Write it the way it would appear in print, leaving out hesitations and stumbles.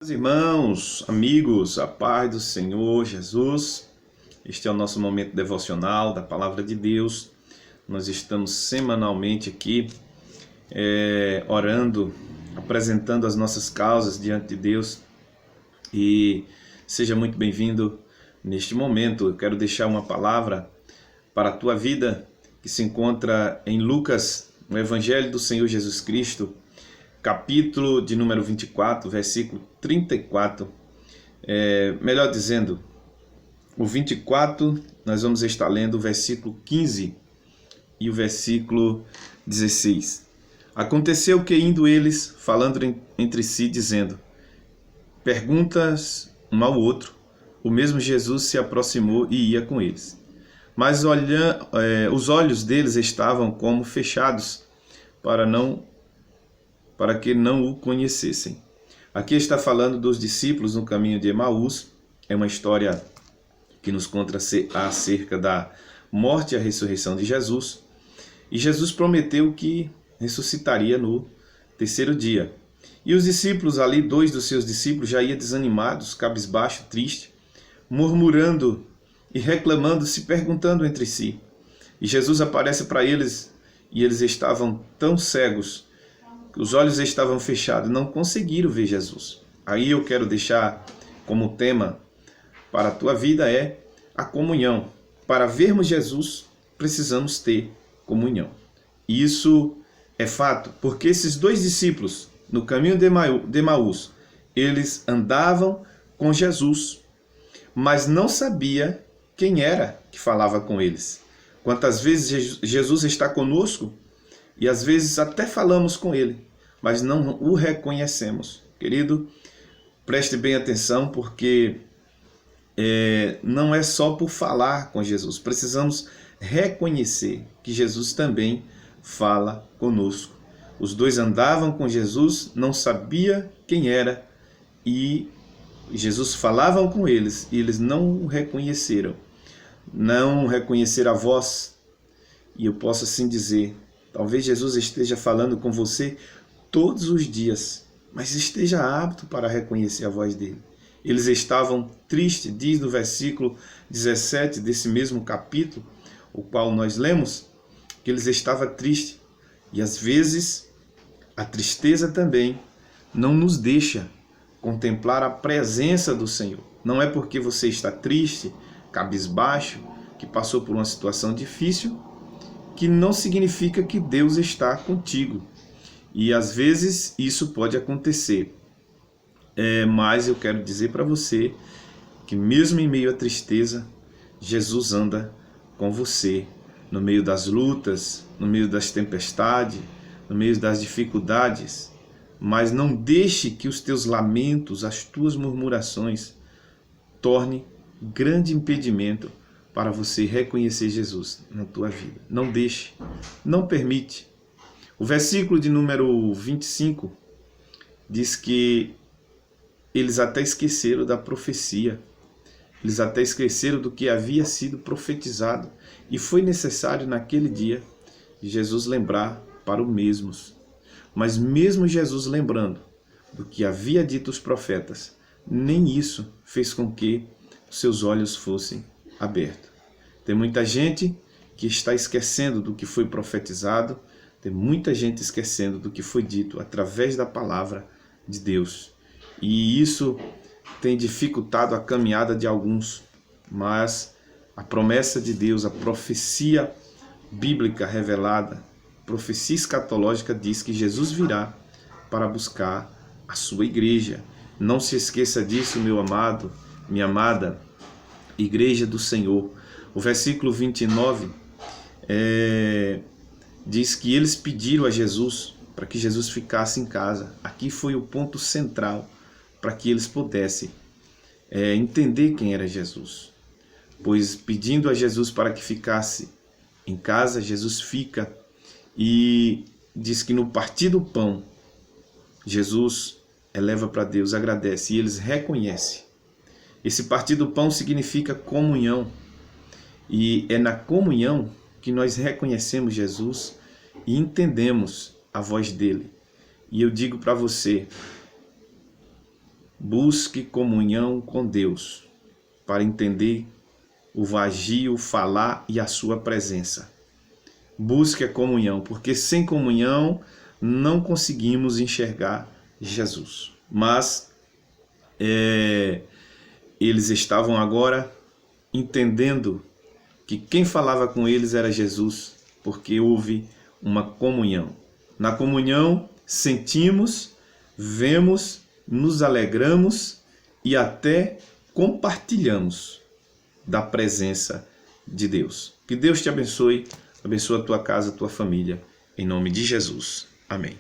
Meus irmãos, amigos, a paz do Senhor Jesus. Este é o nosso momento devocional da Palavra de Deus. Nós estamos semanalmente aqui orando, apresentando as nossas causas diante de Deus. E seja muito bem-vindo neste momento. Eu quero deixar uma palavra para a tua vida que se encontra em Lucas, no Evangelho do Senhor Jesus Cristo, capítulo de número 24, versículo 34, melhor dizendo, o 24, nós vamos estar lendo o versículo 15 e o versículo 16. Aconteceu que indo eles, falando entre si, dizendo, perguntas um ao outro, o mesmo Jesus se aproximou e ia com eles. Mas os olhos deles estavam como fechados, para que não o conhecessem. Aqui está falando dos discípulos no caminho de Emaús. É uma história que nos conta acerca da morte e a ressurreição de Jesus. E Jesus prometeu que ressuscitaria no terceiro dia. E os discípulos ali, dois dos seus discípulos, já iam desanimados, cabisbaixo, triste, murmurando e reclamando, se perguntando entre si. E Jesus aparece para eles e eles estavam tão cegos, os olhos estavam fechados, não conseguiram ver Jesus. Aí eu quero deixar como tema para a tua vida é a comunhão. Para vermos Jesus, precisamos ter comunhão. E isso é fato, porque esses dois discípulos, no caminho de Emaús, eles andavam com Jesus, mas não sabia quem era que falava com eles. Quantas vezes Jesus está conosco e às vezes até falamos com ele, mas não o reconhecemos. Querido, preste bem atenção, porque não é só por falar com Jesus. Precisamos reconhecer que Jesus também fala conosco. Os dois andavam com Jesus, não sabia quem era, e Jesus falava com eles, e eles não o reconheceram. Não reconheceram a voz. E eu posso assim dizer, talvez Jesus esteja falando com você todos os dias, mas esteja apto para reconhecer a voz dele. Eles estavam tristes, diz no versículo 17 desse mesmo capítulo, o qual nós lemos, que eles estavam tristes. E às vezes a tristeza também não nos deixa contemplar a presença do Senhor. Não é porque você está triste, cabisbaixo, que passou por uma situação difícil, que não significa que Deus está contigo. E às vezes isso pode acontecer. Mas eu quero dizer para você que mesmo em meio à tristeza, Jesus anda com você no meio das lutas, no meio das tempestades, no meio das dificuldades. Mas não deixe que os teus lamentos, as tuas murmurações, torne grande impedimento para você reconhecer Jesus na tua vida. Não deixe, não permite. O versículo de número 25 diz que eles até esqueceram da profecia, eles até esqueceram do que havia sido profetizado, e foi necessário naquele dia Jesus lembrar para os mesmos. Mas mesmo Jesus lembrando do que havia dito os profetas, nem isso fez com que seus olhos fossem abertos. Tem muita gente que está esquecendo do que foi profetizado, tem muita gente esquecendo do que foi dito através da palavra de Deus. E isso tem dificultado a caminhada de alguns. Mas a promessa de Deus, a profecia bíblica revelada, a profecia escatológica diz que Jesus virá para buscar a sua igreja. Não se esqueça disso, meu amado, minha amada, igreja do Senhor. O versículo 29 diz que eles pediram a Jesus para que Jesus ficasse em casa. Aqui foi o ponto central para que eles pudessem entender quem era Jesus. Pois pedindo a Jesus para que ficasse em casa, Jesus fica, e diz que no partir do pão, Jesus eleva para Deus, agradece, e eles reconhecem. Esse partir do pão significa comunhão, e é na comunhão que nós reconhecemos Jesus e entendemos a voz dele. E eu digo para você, Busque comunhão com Deus para entender o vagio, o falar e a sua presença. Busque a comunhão, porque sem comunhão não conseguimos enxergar Jesus. Mas eles estavam agora entendendo que quem falava com eles era Jesus, porque houve uma comunhão. Na comunhão sentimos, vemos, nos alegramos e até compartilhamos da presença de Deus. Que Deus te abençoe, abençoe a tua casa, a tua família, em nome de Jesus. Amém.